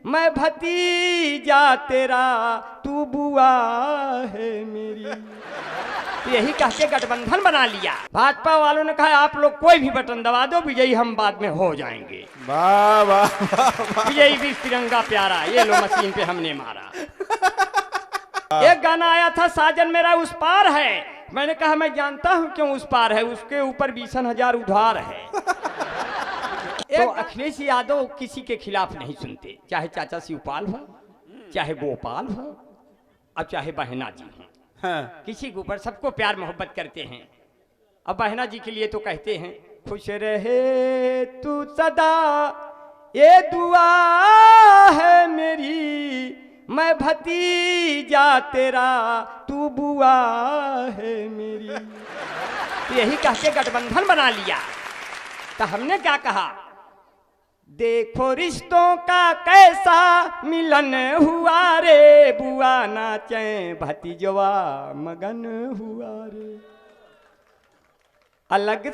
मैं भतीजा तेरा, तू बुआ है मेरी। तो यही कह के गठबंधन बना लिया। भाजपा वालों ने कहा आप लोग कोई भी बटन दबा दो, विजयी हम बाद में हो जाएंगे। वाह वाह, विजयी भी तिरंगा प्यारा, ये लो मशीन पे हमने मारा। एक गाना आया था साजन मेरा उस पार है, मैंने कहा मैं जानता हूं क्यों उस पार है, उसके ऊपर 20,000 उधार है। तो अखिलेश यादव किसी के खिलाफ नहीं सुनते, चाहे चाचा शिवपाल हो, चाहे गोपाल हो, अब चाहे बहना जी हो। हाँ। किसी के ऊपर सबको प्यार मोहब्बत करते हैं। अब बहना जी के लिए तो कहते हैं खुश रहे तू सदा, ये दुआ है मेरी, मैं भतीजा तेरा, तू बुआ है मेरी। तो यही कह के गठबंधन बना लिया। तो हमने क्या कहा, देखो रिश्तों का कैसा मिलन हुआ रे, बुआ नाचे भतीजवा मगन हुआ रे। अलग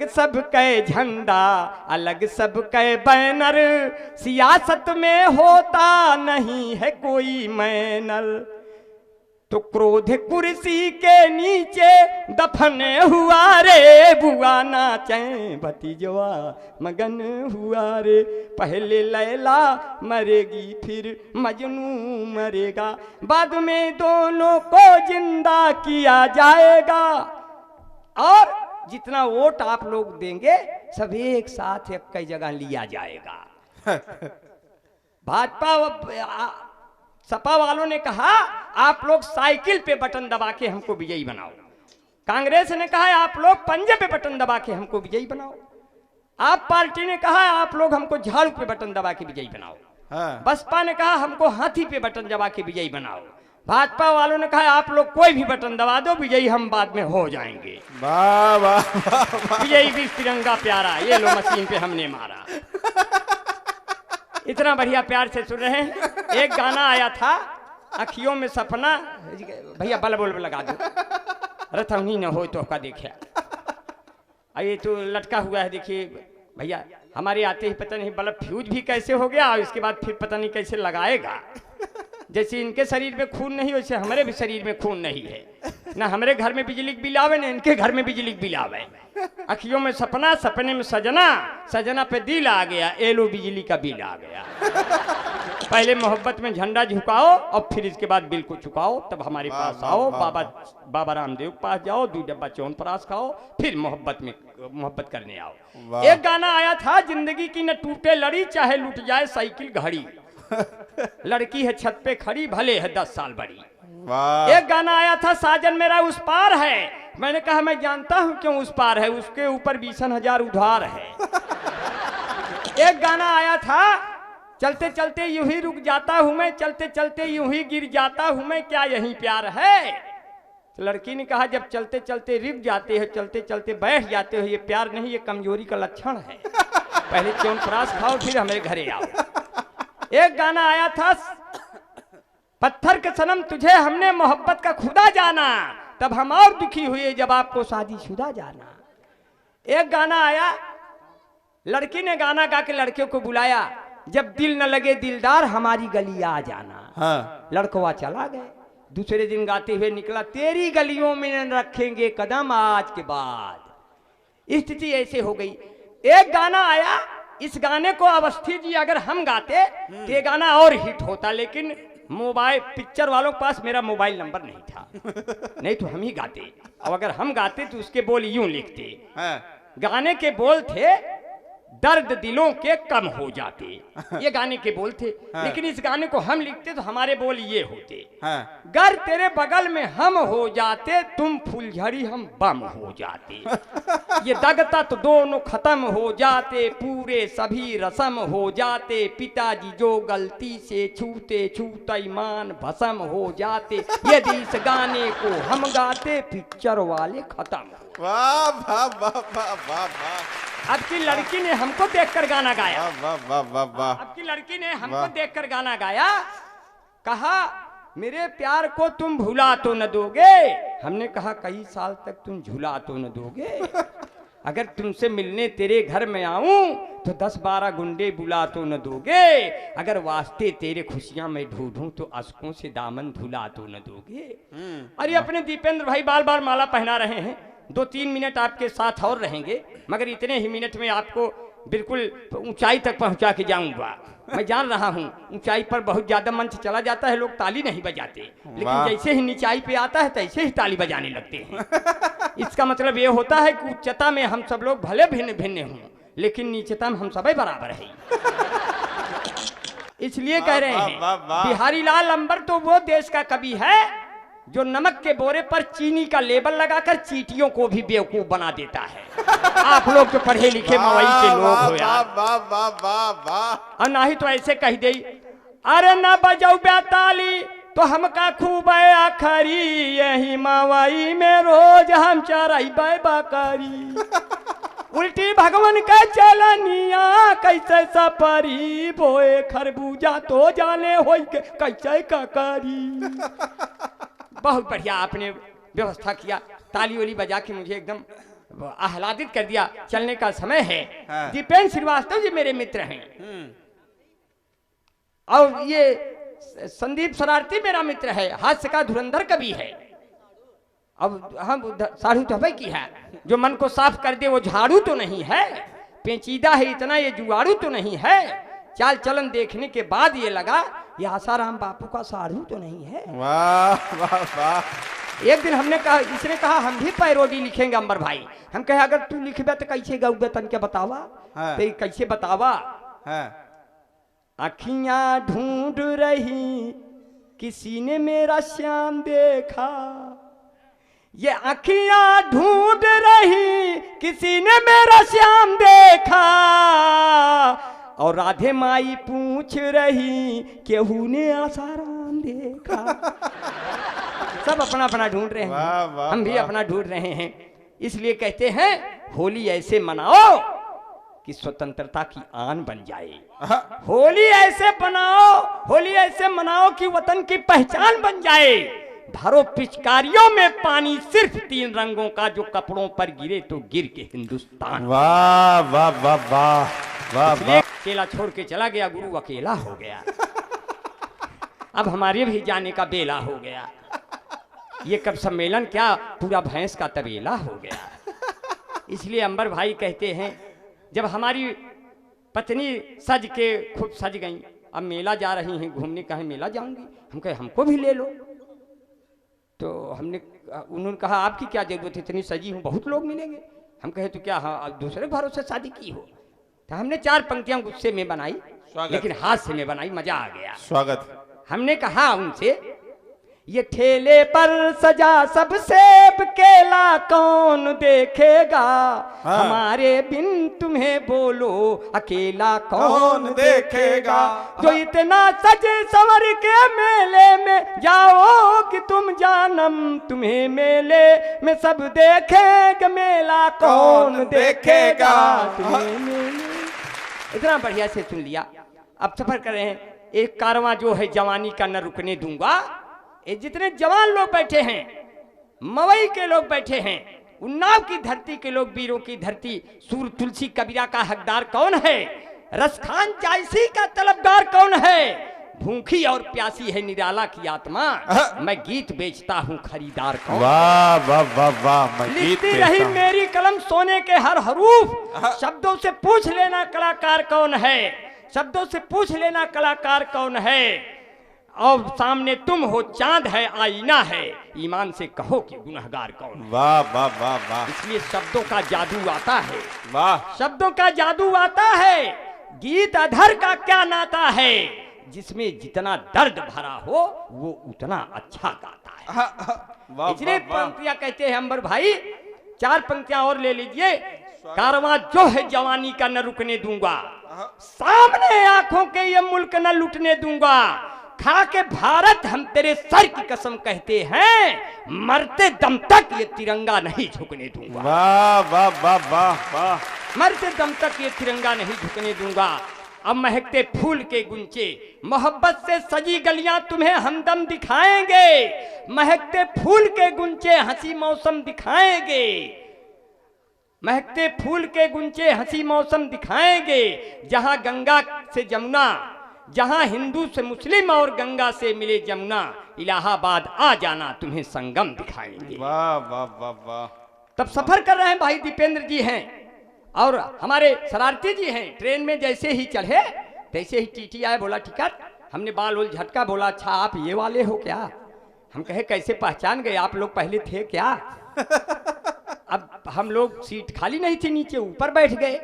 सब कै झंडा, अलग सब कै बैनर, सियासत में होता नहीं है कोई मैनर। तो क्रोध कुर्सी के नीचे दफन हुआ रे, बुआ नाचे भतीजवा मगन हुआ रे। पहले लैला मरेगी फिर मजनू मरेगा, बाद में दोनों को जिंदा किया जाएगा। और जितना वोट आप लोग देंगे सब एक साथ एक कई जगह लिया जाएगा। भाजपा सपा वालों ने कहा आप लोग साइकिल पे बटन दबा के हमको विजयी बनाओ। कांग्रेस ने कहा आप लोग पंजे पे बटन दबा के हमको विजयी बनाओ। आप पार्टी ने कहा आप लोग हमको झाड़ू पे बटन दबा के विजयी बनाओ। हाँ। बसपा ने कहा हमको हाथी पे बटन दबा के विजयी बनाओ। भाजपा वालों ने कहा आप लोग कोई भी बटन दबा दो, विजयी हम बाद में हो जाएंगे। वाह वाह, विजयी भी तिरंगा प्यारा, ये लो मशीन पे हमने मारा। इतना बढ़िया प्यार से सुन रहे हैं। एक गाना आया था अखियों में सपना, भैया बल्ब बल्ब लगा दो, रथवनी न हो तो का देखिए। ये तो लटका हुआ है देखिए भैया, हमारे आते ही पता नहीं बल्ब फ्यूज भी कैसे हो गया, और इसके बाद फिर पता नहीं कैसे लगाएगा। जैसे इनके शरीर में खून नहीं वैसे हमारे भी शरीर में खून नहीं है। ना हमारे घर में बिजली बिल आवे, ना इनके घर में बिजली बिल आवे। अखियों में सपना, सपने में सजना, सजना पे दिल आ गया, एलो बिजली का बिल आ गया। पहले मोहब्बत में झंडा झुकाओ और फिर इसके बाद बिल को चुकाओ, तब हमारे पास आओ। बाबा रामदेव के पास जाओ, 2 डब्बा च्यवनप्राश खाओ, फिर मोहब्बत करने आओ। एक गाना आया था जिंदगी की न टूटे लड़ी, चाहे लूट जाए साइकिल घड़ी। लड़की है छत पे खड़ी, भले है 10 साल बड़ी। एक गाना आया था साजन मेरा उस पार है, मैंने कहा मैं जानता हूं क्यों उस पार है, उसके ऊपर 20,000 उधार है। एक गाना आया था चलते चलते यूं ही रुक जाता हूं मैं, चलते चलते यूं ही गिर जाता हूं मैं, क्या यही प्यार है। तो लड़की ने कहा जब चलते चलते रुक जाते हो, चलते चलते बैठ जाते हो, ये प्यार नहीं, ये कमजोरी का लक्षण है। पहले च्यवनप्राश खाओ फिर हमारे घरे आओ। एक गाना आया था पत्थर के सनम तुझे हमने मोहब्बत का खुदा जाना, तब हम और दुखी हुए जब आपको शादीशुदा जाना। एक गाना आया, लड़की ने गाना गा के लड़कियों को बुलाया, जब दिल न लगे दिलदार हमारी गली आ जाना। हाँ। लड़कवा चला गए। दूसरे दिन गाते हुए निकला, तेरी गलियों में न रखेंगे कदम आज के बाद। स्थिति ऐसे हो गई। एक गाना आया, इस गाने को अवस्थी जी अगर हम गाते तो ये गाना और हिट होता, लेकिन मोबाइल पिक्चर वालों के पास मेरा मोबाइल नंबर नहीं था, नहीं तो हम ही गाते। और अगर हम गाते तो उसके बोल यूं लिखते। हाँ। गाने के बोल थे दर्द दिलों के कम हो जाते, ये गाने के बोल थे। हाँ। लेकिन इस गाने को हम लिखते तो हमारे बोल ये होते। हाँ। गर तेरे बगल में हम हो जाते, तुम फुलझड़ी हम बम हो जाते। ये दगता तो दोनों खत्म हो जाते, पूरे सभी रसम हो जाते। पिताजी जो गलती से छूते छूता ईमान भस्म हो जाते। यदि इस गाने को हम गाते पिक्चर वाले खत्म। वाह वाह वाह वाह वाह वाह। अब की लड़की ने हमको देखकर गाना गाया। वाह वाह वाह वाह। अब की लड़की ने हमको देखकर गाना गाया, कहा मेरे प्यार को तुम भुला तो न दोगे। हमने कहा कई साल तक तुम झुला तो न दोगे। अगर तुमसे मिलने तेरे घर में आऊं तो 10-12 गुंडे बुला तो न दोगे, अगर वास्ते तेरे खुशियां में ढूंढूं तो अशकों से दामन धुला तो न दोगे। अरे अपने दीपेंद्र भाई बार बार माला पहना रहे हैं, 2-3 मिनट आपके साथ और रहेंगे, मगर इतने ही मिनट में आपको बिल्कुल ऊंचाई तक पहुंचा के जाऊंगा। मैं जान रहा हूं ऊंचाई पर बहुत ज्यादा मंच चला जाता है, लोग ताली नहीं बजाते, लेकिन जैसे ही नीचाई पे आता है तैसे ही ताली बजाने लगते हैं। इसका मतलब ये होता है कि उच्चता में हम सब लोग भले भिन्न भिन्न हों, लेकिन नीचता में हम सभी बराबर हैं। इसलिए कह रहे हैं बिहारी लाल अंबर तो वो देश का कवि है जो नमक के बोरे पर चीनी का लेबल लगाकर चींटियों को भी बेवकूफ बना देता है। आप लोग तो पढ़े लिखे मवई के लोग हो यार। और ना ही तो ऐसे कह दे, अरे ना बजाऊ ताली तो हमका खूब आखरी, यही मवई में रोज हम चराई बकरी। उल्टी भगवान का चलनिया कैसे सपरी, बोए खरबूजा तो जाने हो कैसे ककरी। बहुत बढ़िया आपने व्यवस्था किया, ताली वाली बजा के मुझे एकदम आह्लादित कर दिया। चलने का समय है। हाँ। दीपेंद्र श्रीवास्तव जी मेरे मित्र हैं और ये संदीप शरारती मेरा मित्र है, हास्य का धुरंधर कवि है। अब हम साढ़ू तो भाई की है, जो मन को साफ कर दे वो झाड़ू तो नहीं है, पेचीदा है इतना ये जुगाड़ू तो नहीं है। चाल चलन देखने के बाद ये लगा ये आसाराम बापू का साढ़ू तो नहीं है। वाह वाह वाह। एक दिन हमने कहा, इसने कहा हम भी पैरोडी लिखेंगे अंबर भाई। हम कहे अगर तू लिखबे तो कैसे गौबे तन के बतावा। हाँ। तो कैसे बतावा। हाँ। अखियां ढूंढ रही किसी ने मेरा श्याम देखा, ये अखियां ढूंढ रही किसी ने मेरा श्याम देखा, और राधे माई पूछ रही केहू ने आसाराम देखा। सब अपना अपना ढूंढ रहे हैं, हम भी अपना ढूंढ रहे हैं। इसलिए कहते हैं होली ऐसे मनाओ कि स्वतंत्रता की आन बन जाए। होली ऐसे बनाओ, होली ऐसे मनाओ कि वतन की पहचान बन जाए। धारो पिचकारियों में पानी सिर्फ 3 रंगों का, जो कपड़ों पर गिरे तो गिर के हिंदुस्तान। वाह वाह वाह वाह वाह वाह। अकेला छोड़ के चला गया, गुरु अकेला हो गया। अब हमारे भी जाने का बेला हो गया। ये कब सम्मेलन क्या पूरा भैंस का तबेला हो गया। इसलिए अंबर भाई कहते हैं जब हमारी पत्नी सज के खूब सज गई, अब मेला जा रही हैं घूमने, कहे मेला जाऊंगी। हम कहे हमको भी ले लो। तो उन्होंने कहा आपकी क्या जरूरत है, इतनी सजी हूँ बहुत लोग मिलेंगे। हम कहे तो क्या हाँ दूसरे घरों से शादी की हो। तो हमने 4 पंक्तियां गुस्से में बनाई, लेकिन हास्य में बनाई, मजा आ गया। स्वागत। हमने कहा उनसे ये ठेले पर सजा सब सेब केला कौन देखेगा, हाँ। हमारे बिन तुम्हें बोलो अकेला कौन देखेगा। जो इतना सजे संवर के मेले में जाओ कि तुम जानम, तुम्हें मेले में सब देखेगा, मेला कौन देखेगा। तुम्हें मेले इतना बढ़िया से सुन लिया। अब सफर कर रहे हैं। एक कारवां जो है जवानी का न रुकने दूंगा। ये जितने जवान लोग बैठे हैं, मवई के लोग बैठे हैं, उन्नाव की धरती के लोग, वीरों की धरती, सूर तुलसी कबीरा का हकदार कौन है, रसखान चायसी का तलबगार कौन है, भूखी और प्यासी है निराला की आत्मा, मैं गीत बेचता हूँ खरीदार कौन। वाह वाह वाह वाह। मैं गीत लिखती बेचता रही हूँ। मेरी कलम सोने के हर हरूफ, शब्दों से पूछ लेना कलाकार कौन है, शब्दों से पूछ लेना कलाकार कौन है। और सामने तुम हो, चांद है आईना है, ईमान से कहो कि गुनहगार कौन है। वाह वाह वाह वाह। इसलिए शब्दों का जादू आता है, वाह। शब्दों का जादू आता है। गीत अधर का क्या नाता है, जिसमें जितना दर्द भरा हो वो उतना अच्छा गाता है। इसलिए पंक्तियां कहते हैं अंबर भाई, 4 पंक्तियां और ले लीजिए। कारवां जो है जवानी का न रुकने दूंगा, सामने आंखों के ये मुल्क न लुटने दूंगा, खा के भारत हम तेरे सर की कसम कहते हैं, मरते दम तक ये तिरंगा नहीं झुकने दूंगा। वाह वाह वाह वाह वाह। मरते दम तक ये तिरंगा नहीं झुकने दूंगा। अब महकते फूल के गुंचे, मोहब्बत से सजी गलियां तुम्हें हमदम दिखाएंगे, महकते फूल के गुंचे हंसी मौसम दिखाएंगे, महकते फूल के गुंचे हंसी मौसम दिखाएंगे, जहां गंगा से जमुना, जहां हिंदू से मुस्लिम और गंगा से मिले जमुना, इलाहाबाद आ जाना तुम्हें संगम दिखाएंगे। वाह वाह वाह वाह। तब सफर कर रहे हैं भाई दीपेंद्र जी हैं और हमारे शरारती जी हैं। ट्रेन में जैसे ही चढ़े तैसे ही टीटी आए, बोला टिकट। हमने बाल उल झटका, बोला अच्छा आप ये वाले हो क्या? हम कहे कैसे पहचान गए, आप लोग पहले थे क्या? अब हम लोग सीट खाली नहीं थी, नीचे ऊपर बैठ गए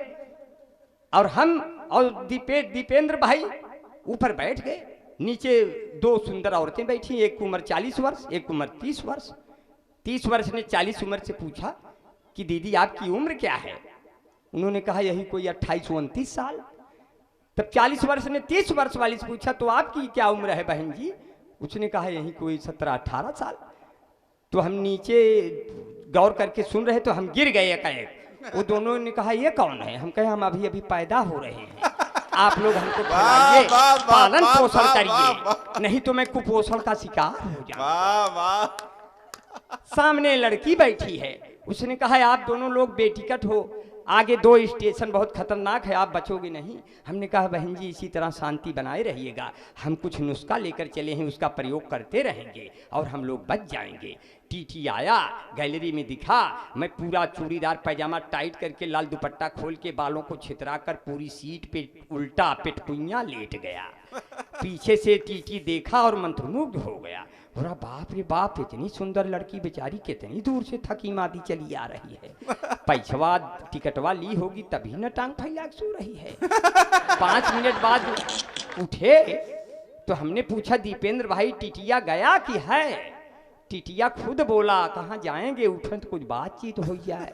और हम और दीपेंद्र भाई ऊपर बैठ गए। नीचे दो सुंदर औरतें बैठी, एक उम्र 40 वर्ष, एक उम्र 30 वर्ष। 30 वर्ष ने 40 उम्र से पूछा कि दीदी आपकी उम्र क्या है? उन्होंने कहा यही कोई 28-29 साल। तब 40 वर्ष ने 30 वर्ष वाली से पूछा तो आपकी क्या उम्र है बहन जी? उसने कहा यही कोई 17-18 साल। तो हम नीचे गौर करके सुन रहे तो हम गिर गए एकाएक। वो दोनों ने कहा ये कौन है? हम कहे हम अभी अभी पैदा हो रहे हैं, आप लोग हमको खिलाइए, पालन पोषण करिए, नहीं तो मैं कुपोषण का शिकार हो जाऊंगा। सामने लड़की बैठी है, उसने कहा आप दोनों लोग बेटिकट हो, आगे 2 स्टेशन बहुत खतरनाक है, आप बचोगे नहीं। हमने कहा बहन जी इसी तरह शांति बनाए रहिएगा, हम कुछ नुस्खा लेकर चले हैं, उसका प्रयोग करते रहेंगे और हम लोग बच जाएंगे। टीटी आया, गैलरी में दिखा, मैं पूरा चूड़ीदार पैजामा टाइट करके लाल दुपट्टा खोल के बालों को छितरा कर पूरी सीट पे उल्टा पेटकुइयां लेट गया। पीछे से टीटी देखा और मंत्रमुग्ध हो गया। बोला बाप रे बाप, इतनी सुंदर लड़की बेचारी कितनी दूर से थकी मादी चली आ रही है, पैसवा टिकटवा ली होगी तभी न टांग फैला के सो रही है। 5 मिनट बाद उठे तो हमने पूछा दीपेंद्र भाई टिटिया गया कि है? टिटिया खुद बोला कहाँ जाएंगे, उठे तो कुछ बातचीत हो जाए।